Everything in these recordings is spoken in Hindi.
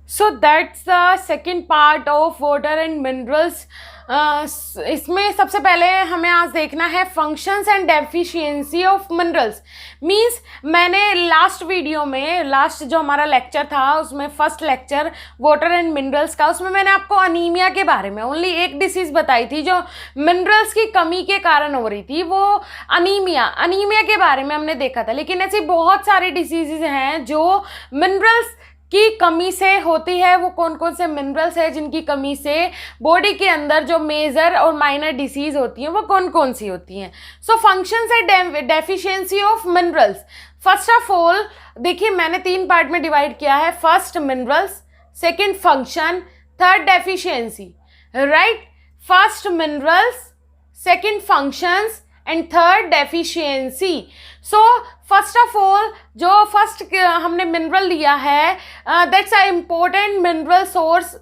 So that's the second part of water and minerals. इसमें सबसे पहले हमें आज देखना है functions and deficiency of minerals. Means मैंने लास्ट वीडियो में, लास्ट जो हमारा लेक्चर था उसमें, first lecture water and minerals का, उसमें मैंने आपको अनीमिया के बारे में ओनली एक डिसीज़ बताई थी जो मिनरल्स की कमी के कारण हो रही थी, वो अनीमिया के बारे में हमने देखा था। लेकिन ऐसी बहुत सारी डिसीजेज हैं जो मिनरल्स की कमी से होती है। वो कौन कौन से मिनरल्स है जिनकी कमी से बॉडी के अंदर जो मेजर और माइनर डिसीज होती हैं वो कौन कौन सी होती हैं। So functions and deficiency of minerals. First of all देखिए, मैंने 3 पार्ट में डिवाइड किया है। First minerals, second function, third deficiency, right. First minerals, second functions and third deficiency. So first of all जो फर्स्ट हमने मिनरल लिया है, that's a important mineral source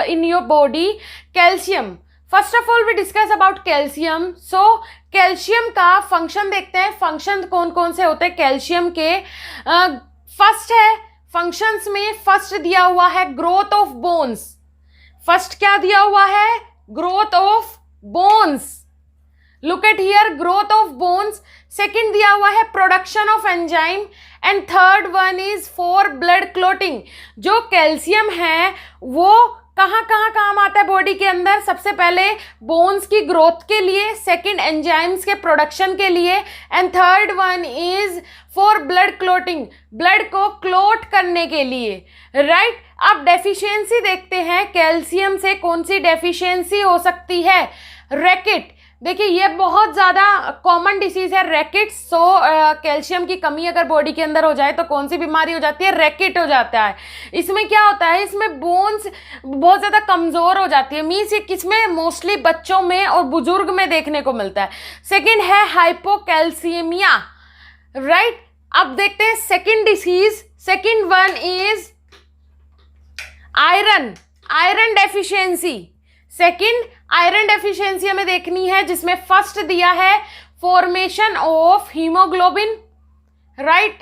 in your body, calcium. First of all we discuss about calcium. So calcium का फंक्शन देखते हैं। फंक्शन कौन कौन से होते हैं कैल्शियम के। फर्स्ट है फंक्शंस में, फर्स्ट दिया हुआ है ग्रोथ ऑफ बोन्स। फर्स्ट क्या दिया हुआ है? Growth of bones. Look at here, growth of bones. Second दिया हुआ है production of enzyme and third one is for blood clotting. जो कैल्शियम है वो कहाँ कहाँ काम आता है बॉडी के अंदर? सबसे पहले बोन्स की ग्रोथ के लिए, सेकंड एंजाइम्स के प्रोडक्शन के लिए, and third one is for blood clotting, blood को क्लोट करने के लिए, राइट। अब डेफिशिएंसी देखते हैं, कैल्शियम से कौन सी डेफिशिएंसी हो सकती है? रैकेट। देखिए ये बहुत ज़्यादा कॉमन डिसीज़ है रैकेट। सो कैल्शियम की कमी अगर बॉडी के अंदर हो जाए तो कौन सी बीमारी हो जाती है? रैकेट हो जाता है। इसमें क्या होता है? इसमें बोन्स बहुत ज़्यादा कमज़ोर हो जाती है। मीन्स ये किसमें? मोस्टली बच्चों में और बुजुर्ग में देखने को मिलता है। सेकेंड है हाइपोकैल्सीमिया, राइट। अब देखते हैं second disease. Second one is iron deficiency. Second iron deficiency हमें देखनी है, जिसमें फर्स्ट दिया है formation of haemoglobin, right.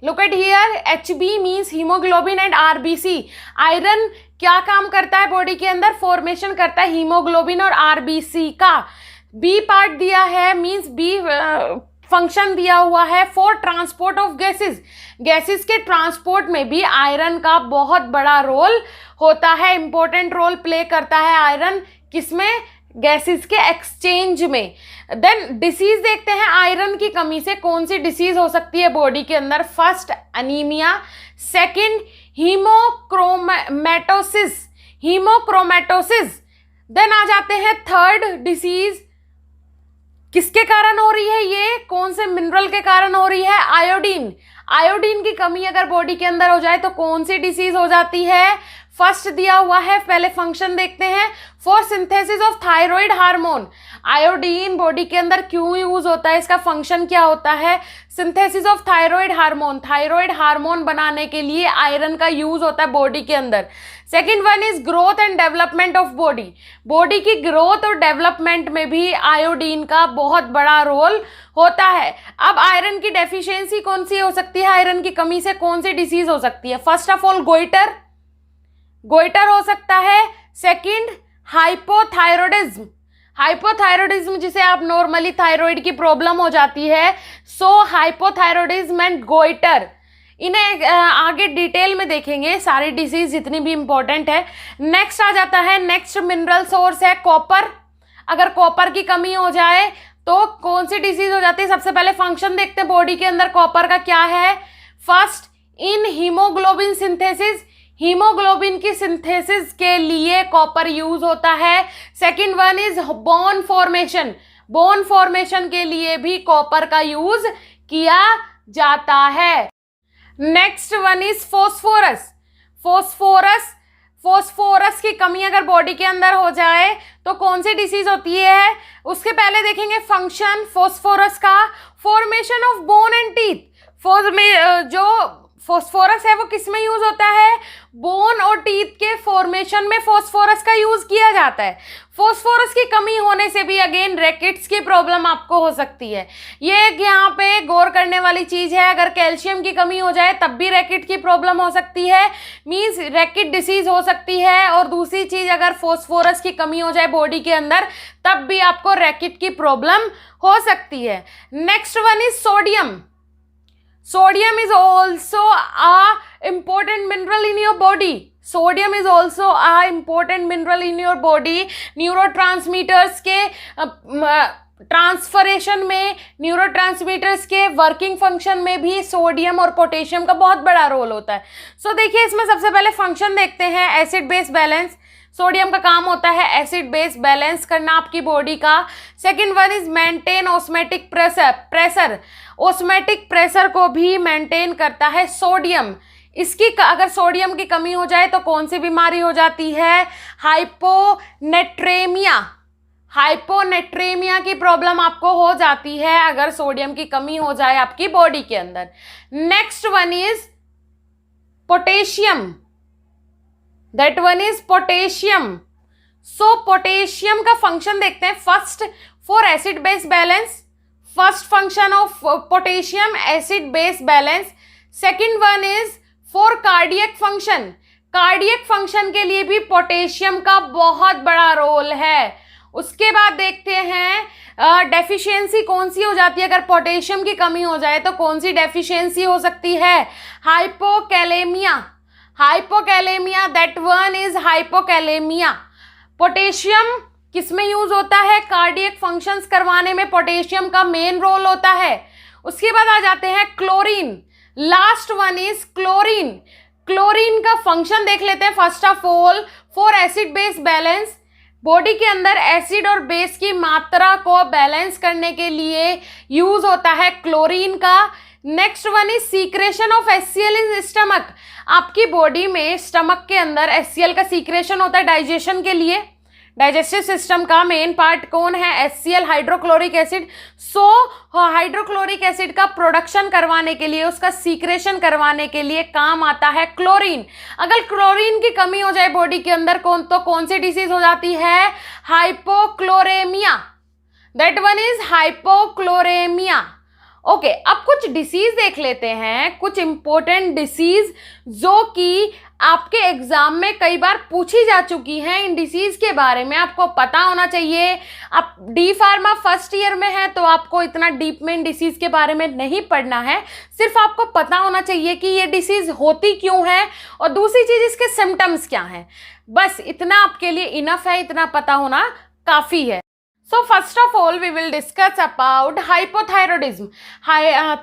Look at here, HB means haemoglobin and RBC। Iron क्या काम करता है बॉडी के अंदर? फॉर्मेशन करता है हीमोग्लोबिन और RBC का। बी पार्ट दिया है, मीन्स बी फंक्शन दिया हुआ है for transport of gases. Gases के ट्रांसपोर्ट में भी आयरन का बहुत बड़ा रोल होता है, इंपॉर्टेंट रोल प्ले करता है आयरन। किसमें? गैसेस के एक्सचेंज में। देन डिसीज देखते हैं, आयरन की कमी से कौन सी डिसीज हो सकती है बॉडी के अंदर? First anaemia, second haemochromatosis. Then आ जाते हैं थर्ड डिसीज, किसके कारण हो रही है? ये कौन से मिनरल के कारण हो रही है? आयोडीन। आयोडीन की कमी अगर बॉडी के अंदर हो जाए तो कौन सी डिसीज हो जाती है? फर्स्ट दिया हुआ है, पहले फंक्शन देखते हैं, for synthesis of thyroid hormone. Iodine body के अंदर क्यों यूज होता है? इसका फंक्शन क्या होता है? Synthesis of thyroid hormone. Thyroid hormone बनाने के लिए आयरन का यूज होता है बॉडी के अंदर। Second one is growth and development of body. Body की ग्रोथ और डेवलपमेंट में भी आयोडीन का बहुत बड़ा रोल होता है। अब आयरन की डेफिशिएंसी कौन सी हो सकती है? आयरन की कमी से कौन सी डिसीज हो सकती है? फर्स्ट ऑफ ऑल गोइटर हो सकता है। सेकंड हाइपोथायरॉयडिज्म जिसे आप नॉर्मली थायराइड की प्रॉब्लम हो जाती है, सो हाइपोथायरॉयडिज्म एंड गोइटर। इन्हें आगे डिटेल में देखेंगे, सारी डिसीज जितनी भी इंपॉर्टेंट है। नेक्स्ट आ जाता है, नेक्स्ट मिनरल सोर्स है कॉपर। अगर कॉपर की कमी हो जाए तो कौन सी डिसीज हो जाती है? सबसे पहले फंक्शन देखते हैं बॉडी के अंदर कॉपर का क्या है। First in haemoglobin synthesis, haemoglobin की सिंथेसिस के लिए कॉपर यूज होता है। Second one is bone formation, bone formation के लिए भी कॉपर का यूज किया जाता है। नेक्स्ट वन इज फोस्फोरस की कमी अगर बॉडी के अंदर हो जाए तो कौन सी डिसीज होती है? उसके पहले देखेंगे फंक्शन फोस्फोरस का, formation of bone and teeth. जो फोस्फोरस है वो किस में यूज होता है? बोन और टीथ के फॉर्मेशन में फास्फोरस का यूज किया जाता है। फास्फोरस की कमी होने से भी अगेन रैकेट्स की प्रॉब्लम आपको हो सकती है। ये एक यहाँ पे गौर करने वाली चीज है, अगर कैल्शियम की कमी हो जाए तब भी रैकेट की प्रॉब्लम हो सकती है, मींस रैकेट डिसीज हो सकती है। और दूसरी चीज, अगर फास्फोरस की कमी हो जाए बॉडी के अंदर तब भी आपको रैकेट की प्रॉब्लम हो सकती है। Next one is sodium. Sodium is also a important mineral in your body. Sodium is also a important mineral in your body. Neurotransmitters के ट्रांसफरेशन में, न्यूरोट्रांसमीटर्स के वर्किंग फंक्शन में भी सोडियम और पोटेशियम का बहुत बड़ा रोल होता है। सो देखिए, इसमें सबसे पहले फंक्शन देखते हैं, एसिड बेस बैलेंस। सोडियम का काम होता है एसिड बेस बैलेंस करना आपकी बॉडी का। Second one is maintain osmotic pressure. Osmotic pressure को भी मेंटेन करता है सोडियम। इसकी अगर सोडियम की कमी हो जाए तो कौन सी बीमारी हो जाती है? हाइपोनेट्रेमिया। हाइपोनेट्रेमिया की प्रॉब्लम आपको हो जाती है अगर सोडियम की कमी हो जाए आपकी बॉडी के अंदर। Next one is potassium. That one is potassium. So potassium का फंक्शन देखते हैं। First, for acid base balance. First function of potassium, acid base balance. Second one is for cardiac function. Cardiac function के लिए भी पोटेशियम का बहुत बड़ा रोल है। उसके बाद देखते हैं डेफिशिएंसी कौन सी हो जाती है अगर पोटेशियम की कमी हो जाए तो कौन सी डेफिशिएंसी हो सकती है? Hypokalemia. Hypokalemia, that one is hypokalemia. Potassium किसमें यूज होता है? कार्डियक फंक्शंस करवाने में पोटेशियम का मेन रोल होता है। उसके बाद आ जाते हैं chlorine. Last one is chlorine. Chlorine का फंक्शन देख लेते हैं। First of all, for acid base balance. Body के अंदर एसिड और बेस की मात्रा को बैलेंस करने के लिए यूज होता है क्लोरीन का। Next one is secretion of HCl in stomach. आपकी बॉडी में स्टमक के अंदर HCl का सीक्रेशन होता है डाइजेशन के लिए। डाइजेस्टिव सिस्टम का मेन पार्ट कौन है? HCl, hydrochloric acid. So hydrochloric acid का प्रोडक्शन करवाने के लिए, उसका सीक्रेशन करवाने के लिए काम आता है क्लोरीन। अगर क्लोरीन की कमी हो जाए बॉडी के अंदर कौन सी डिसीज हो जाती है? Hypochloraemia. That one is hypochloraemia. Okay, अब कुछ डिसीज देख लेते हैं, कुछ इंपॉर्टेंट डिसीज जो कि आपके एग्जाम में कई बार पूछी जा चुकी हैं। इन डिसीज के बारे में आपको पता होना चाहिए। आप डी फार्मा फर्स्ट ईयर में है तो आपको इतना डीप में इन डिसीज के बारे में नहीं पढ़ना है, सिर्फ आपको पता होना चाहिए कि ये डिसीज होती क्यों है और दूसरी चीज इसके सिम्टम्स क्या हैं। बस इतना आपके लिए इनफ है, इतना पता होना काफी है। So first of all we will discuss about hypothyroidism।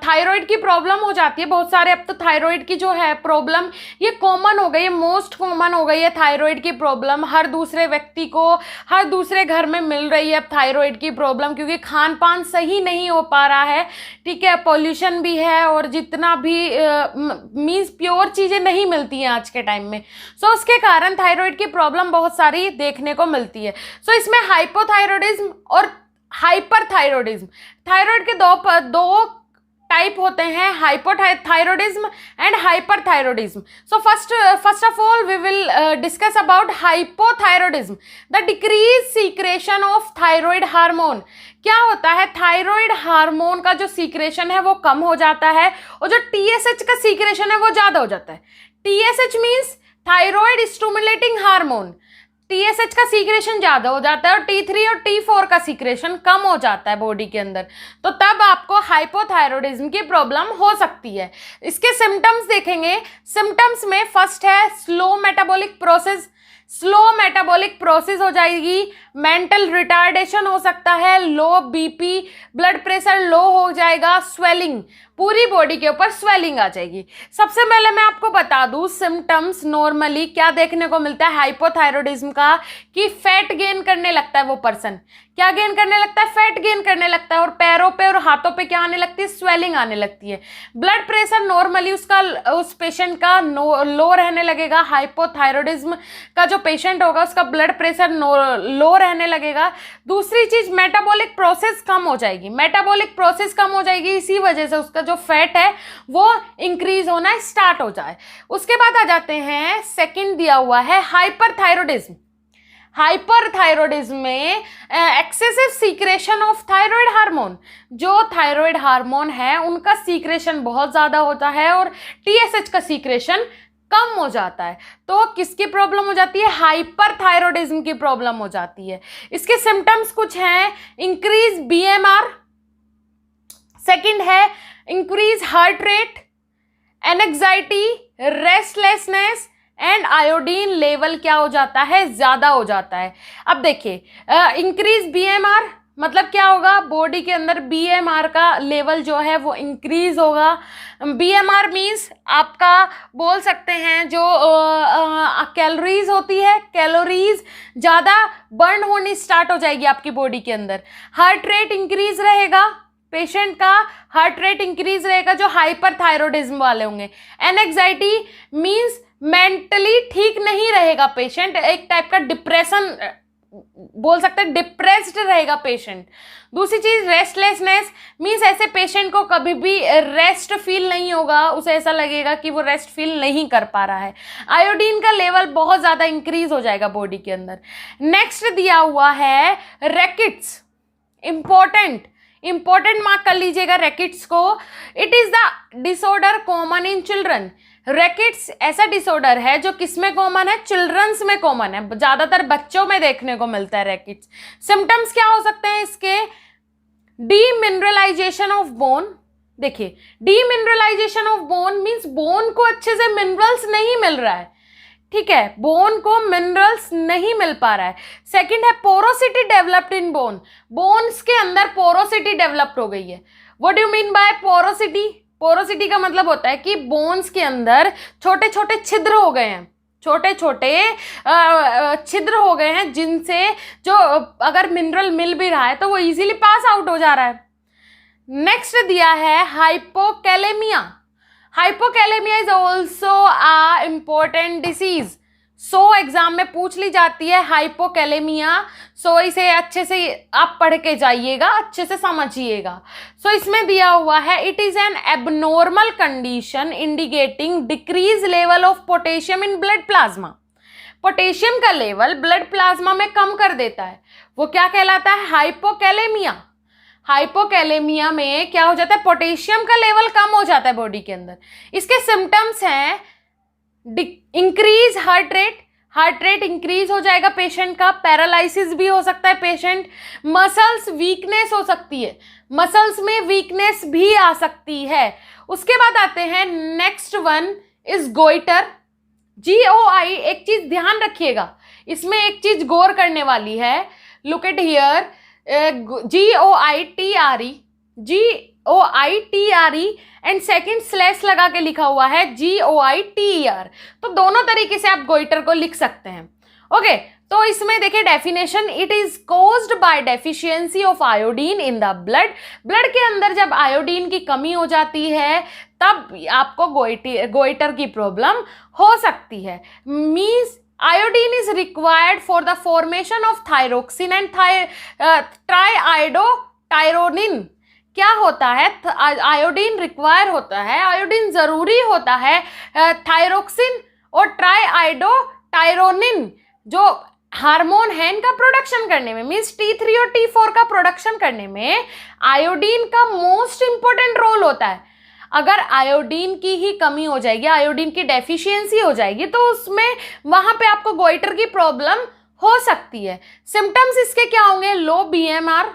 Thyroid की प्रॉब्लम हो जाती है बहुत सारे। अब तो थायराइड की जो है प्रॉब्लम ये कॉमन हो गई है, मोस्ट कॉमन हो गई है। थायराइड की प्रॉब्लम हर दूसरे व्यक्ति को, हर दूसरे घर में मिल रही है अब थायराइड की प्रॉब्लम, क्योंकि खान पान सही नहीं हो पा रहा है, ठीक है, पॉल्यूशन भी है और जितना भी मीन्स प्योर चीज़ें नहीं मिलती हैं आज के टाइम में। सो उसके कारण थायराइड की प्रॉब्लम बहुत सारी देखने को मिलती है। सो इसमें हाइपोथायरॉयडिज्म और हाइपरथायरॉयडिज्म, थायराइड के दो टाइप होते हैं, hypothyroidism and hyperthyroidism. So first of all we will discuss about hypothyroidism, the decrease secretion of thyroid hormone. क्या होता है? थायराइड हार्मोन का जो सीक्रेशन है वो कम हो जाता है और जो TSH का सीक्रेशन है वो ज़्यादा हो जाता है। TSH means thyroid stimulating hormone. TSH का सीक्रेशन ज़्यादा हो जाता है और T3 और T4 का सीक्रेशन कम हो जाता है बॉडी के अंदर, तो तब आपको हाइपोथायरॉयडिज्म की प्रॉब्लम हो सकती है। इसके सिम्टम्स देखेंगे। सिम्टम्स में फर्स्ट है slow metabolic process. Slow metabolic process हो जाएगी, मेंटल रिटार्डेशन हो सकता है, लो BP, ब्लड प्रेशर लो हो जाएगा, स्वेलिंग, पूरी बॉडी के ऊपर स्वेलिंग आ जाएगी। सबसे पहले मैं आपको बता दूं सिम्टम्स नॉर्मली क्या देखने को मिलता है हाइपोथायरॉयडिज्म का, कि फैट गेन करने लगता है वो पर्सन। क्या गेन करने लगता है? फैट गेन करने लगता है। और पैरों पे और हाथों पे क्या आने लगती है? स्वेलिंग आने लगती है। ब्लड प्रेशर नॉर्मली उस पेशेंट का लो रहने लगेगा। हाइपोथायरॉयडिज्म का जो पेशेंट होगा उसका ब्लड प्रेशर लो रहने लगेगा। दूसरी चीज, मेटाबॉलिक प्रोसेस कम हो जाएगी। मेटाबॉलिक प्रोसेस कम हो जाएगी, इसी वजह से उसका जो फैट है वो इंक्रीज होना स्टार्ट हो जाए। उसके बाद आ जाते हैं, सेकंड दिया हुआ है हाइपरथायरॉयडिज्म। हाइपरथायरॉयडिज्म में excessive secretion of thyroid hormone, जो थायराइड हार्मोन है उनका सीक्रेशन बहुत ज़्यादा होता है और टीएसएच का सीक्रेशन कम हो जाता है। तो किसकी प्रॉब्लम हो जाती है? हाइपरथायरॉयडिज्म की प्रॉब्लम हो जाती है। इसके सिम्टम्स कुछ हैं, इंक्रीज बीएमआर, सेकंड है increase heart rate, anxiety, restlessness and iodine level क्या हो जाता है? ज़्यादा हो जाता है। अब देखिए, इंक्रीज बीएमआर मतलब क्या होगा? बॉडी के अंदर बीएमआर का लेवल जो है वो इंक्रीज होगा। बीएमआर मीन्स आपका बोल सकते हैं जो कैलोरीज होती है, कैलोरीज ज़्यादा बर्न होनी स्टार्ट हो जाएगी आपकी बॉडी के अंदर। हार्ट रेट इंक्रीज रहेगा, पेशेंट का हार्ट रेट इंक्रीज रहेगा जो हाइपरथायरॉयडिज्म वाले होंगे। एंजाइटी मीन्स मेंटली ठीक नहीं रहेगा पेशेंट, एक टाइप का डिप्रेशन बोल सकते हैं, डिप्रेस्ड रहेगा पेशेंट। दूसरी चीज रेस्टलेसनेस मीन्स ऐसे पेशेंट को कभी भी रेस्ट फील नहीं होगा, उसे ऐसा लगेगा कि वो रेस्ट फील नहीं कर पा रहा है। आयोडीन का लेवल बहुत ज़्यादा इंक्रीज हो जाएगा बॉडी के अंदर। नेक्स्ट दिया हुआ है रैकेट्स, इंपॉर्टेंट मार्क कर लीजिएगा रैकेट्स को। It is the disorder common in children. Rackets ऐसा डिसऑर्डर है जो किसमें कॉमन है? चिल्ड्रंस में कॉमन है, ज्यादातर बच्चों में देखने को मिलता है रैकेट्स। सिम्टम्स क्या हो सकते हैं इसके? Demineralization of bone. देखिए, demineralization of bone means bone को अच्छे से मिनरल्स नहीं मिल रहा है, ठीक है, बोन को मिनरल्स नहीं मिल पा रहा है। सेकंड है porosity developed in bone, bones के अंदर पोरोसिटी डेवलप्ड हो गई है। What do you mean by porosity? Porosity का मतलब होता है कि बोन्स के अंदर छोटे छोटे छिद्र हो गए हैं, छोटे छोटे छिद्र हो गए हैं जिनसे जो अगर मिनरल मिल भी रहा है तो वो इजीली पास आउट हो जा रहा है। नेक्स्ट दिया है hypokalemia. Hypokalemia is also a important disease. Exam में पूछ ली जाती है हाइपोकैलेमिया, इसे अच्छे से आप पढ़ के जाइएगा, अच्छे से समझिएगा। इसमें दिया हुआ है it is an abnormal condition indicating decrease level of potassium in blood plasma. Potassium का लेवल ब्लड प्लाज्मा में कम कर देता है, वो क्या कहलाता है? हाइपोकैलेमिया। हाइपोकैलेमिया में क्या हो जाता है? पोटेशियम का लेवल कम हो जाता है बॉडी के अंदर। इसके सिम्टम्स हैं इंक्रीज हार्ट रेट इंक्रीज हो जाएगा पेशेंट का, पैरालिसिस भी हो सकता है पेशेंट, मसल्स वीकनेस हो सकती है, मसल्स में वीकनेस भी आ सकती है। उसके बाद आते हैं next one is goitre, GOI। एक चीज ध्यान रखिएगा, इसमें एक चीज गौर करने वाली है। Look at here, GOITRE and second slash लगा के लिखा हुआ है GOITER। तो दोनों तरीके से आप गोइटर को लिख सकते हैं। ओके, तो इसमें देखिए definition, it is caused by deficiency of iodine in the blood. Blood के अंदर जब आयोडीन की कमी हो जाती है तब आपको गोइटर की प्रॉब्लम हो सकती है। Means iodine is required for the formation of thyroxine and triiodothyronine. क्या होता है? आयोडीन रिक्वायर होता है, आयोडीन जरूरी होता है थायरोक्सिन और ट्राईआयोडोटायरोनिन जो हार्मोन है इनका प्रोडक्शन करने में। मीन्स T3 और T4 का प्रोडक्शन करने में आयोडीन का मोस्ट इंपॉर्टेंट रोल होता है। अगर आयोडीन की ही कमी हो जाएगी, आयोडीन की डेफिशिएंसी हो जाएगी तो उसमें वहां पे आपको गोइटर की प्रॉब्लम हो सकती है। सिम्टम्स इसके क्या होंगे? लो BMR,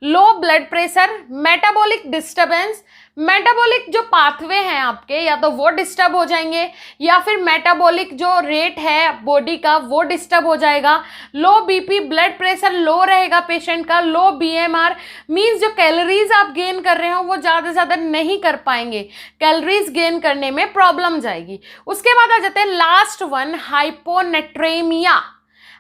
low blood pressure, metabolic disturbance. Metabolic जो पाथवे हैं आपके या तो वो डिस्टर्ब हो जाएंगे या फिर मेटाबॉलिक जो रेट है बॉडी का वो डिस्टर्ब हो जाएगा। लो BP, ब्लड प्रेशर लो रहेगा पेशेंट का। लो BMR मीन्स जो कैलोरीज आप गेन कर रहे हो वो ज़्यादा से ज़्यादा नहीं कर पाएंगे, कैलोरीज गेन करने में प्रॉब्लम जाएगी। उसके बाद आ जाते हैं last one, hyponatremia.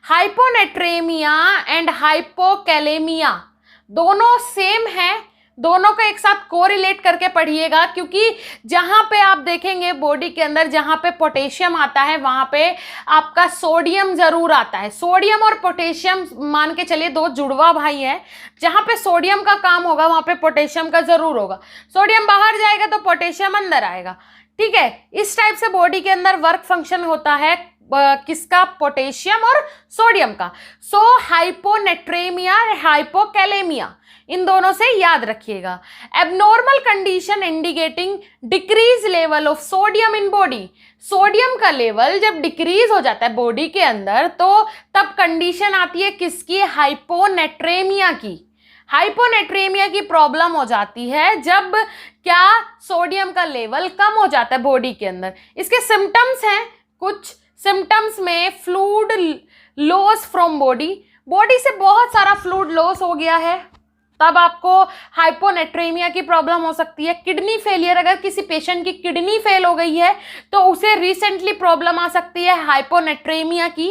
Hyponatremia and hypokalemia दोनों सेम है दोनों को एक साथ कोरिलेट करके पढ़िएगा, क्योंकि जहाँ पे आप देखेंगे बॉडी के अंदर जहाँ पे पोटेशियम आता है वहाँ पे आपका सोडियम ज़रूर आता है। सोडियम और पोटेशियम मान के चलिए दो जुड़वा भाई हैं, जहाँ पे सोडियम का काम होगा वहाँ पे पोटेशियम का ज़रूर होगा। सोडियम बाहर जाएगा तो पोटेशियम अंदर आएगा, ठीक है। इस टाइप से बॉडी के अंदर वर्क फंक्शन होता है किसका, पोटेशियम और सोडियम का। सो हाइपोनेट्रेमिया, हाइपोकैलेमिया, इन दोनों से याद रखिएगा। Abnormal condition indicating decrease level of sodium in body, sodium का लेवल जब डिक्रीज हो जाता है बॉडी के अंदर तो तब कंडीशन आती है किसकी, हाइपोनेट्रेमिया की। हाइपोनेट्रेमिया की प्रॉब्लम हो जाती है जब क्या, सोडियम का लेवल कम हो जाता है बॉडी के अंदर। इसके सिम्टम्स हैं, कुछ सिम्टम्स में fluid loss from body, body से बहुत सारा फ्लूइड लॉस हो गया है तब आपको हाइपोनेट्रेमिया की प्रॉब्लम हो सकती है। किडनी फेलियर, अगर किसी पेशेंट की किडनी फेल हो गई है तो उसे रिसेंटली प्रॉब्लम आ सकती है हाइपोनेट्रेमिया की।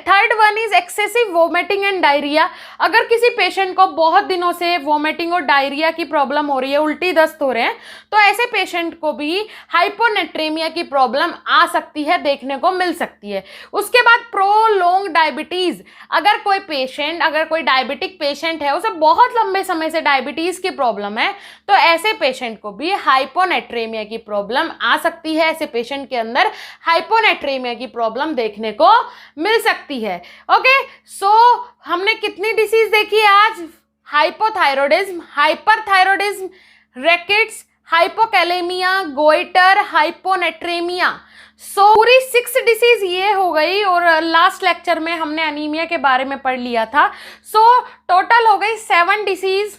Third one is excessive vomiting and diarrhoea, अगर किसी पेशेंट को बहुत दिनों से वोमिटिंग और डायरिया की प्रॉब्लम हो रही है, उल्टी दस्त हो रहे हैं, तो ऐसे पेशेंट को भी हाइपोनेट्रेमिया की प्रॉब्लम आ सकती है, देखने को मिल सकती है। उसके बाद प्रोलॉन्ग डायबिटीज, अगर कोई डायबिटिक पेशेंट है, उसे बहुत लंबे समय से डायबिटीज की प्रॉब्लम है, तो ऐसे पेशेंट को भी हाइपोनेट्रेमिया की प्रॉब्लम आ सकती है। ऐसे पेशेंट के अंदर हाइपोनेट्रेमिया की प्रॉब्लम देखने को मिल सकती है। ओके, सो हमने कितनी डिसीज देखी आज, hypothyroidism, hyperthyroidism, rickets, hypokalemia, goitre, hyponatremia. So पूरी 6 डिसीज ये हो गई, और लास्ट लेक्चर में हमने अनीमिया के बारे में पढ़ लिया था। सो टोटल हो गई 7 डिसीज।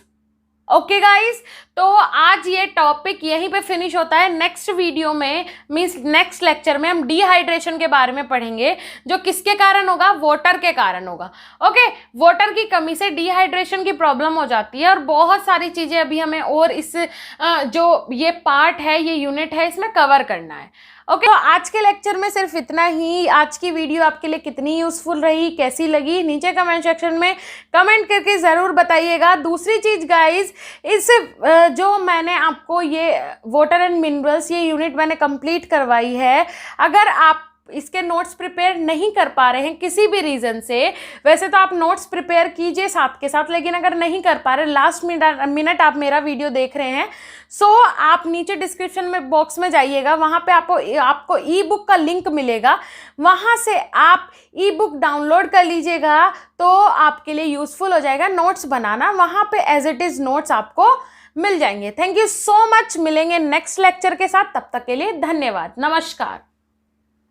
ओके गाइस, तो आज ये टॉपिक यहीं पे फिनिश होता है। नेक्स्ट वीडियो में मीन्स नेक्स्ट लेक्चर में हम डिहाइड्रेशन के बारे में पढ़ेंगे, जो किसके कारण होगा, वाटर के कारण होगा। ओके, वाटर की कमी से डिहाइड्रेशन की प्रॉब्लम हो जाती है, और बहुत सारी चीज़ें अभी हमें और इस जो ये पार्ट है, ये यूनिट है, इसमें कवर करना है। ओके, तो आज के लेक्चर में सिर्फ इतना ही। आज की वीडियो आपके लिए कितनी यूज़फुल रही, कैसी लगी, नीचे कमेंट सेक्शन में कमेंट करके ज़रूर बताइएगा। दूसरी चीज़ गाइज, इस जो मैंने आपको ये वाटर एंड मिनरल्स ये यूनिट मैंने कंप्लीट करवाई है, अगर आप इसके नोट्स प्रिपेयर नहीं कर पा रहे हैं किसी भी रीज़न से, वैसे तो आप नोट्स प्रिपेयर कीजिए साथ के साथ, लेकिन अगर नहीं कर पा रहे, लास्ट मिनट आप मेरा वीडियो देख रहे हैं, सो आप नीचे डिस्क्रिप्शन में बॉक्स में जाइएगा, वहाँ पे आपको ई बुक का लिंक मिलेगा, वहाँ से आप ई बुक डाउनलोड कर लीजिएगा, तो आपके लिए यूज़फुल हो जाएगा नोट्स बनाना। वहाँ पे एज इट इज़ नोट्स आपको मिल जाएंगे। थैंक यू सो मच, मिलेंगे नेक्स्ट लेक्चर के साथ, तब तक के लिए धन्यवाद, नमस्कार।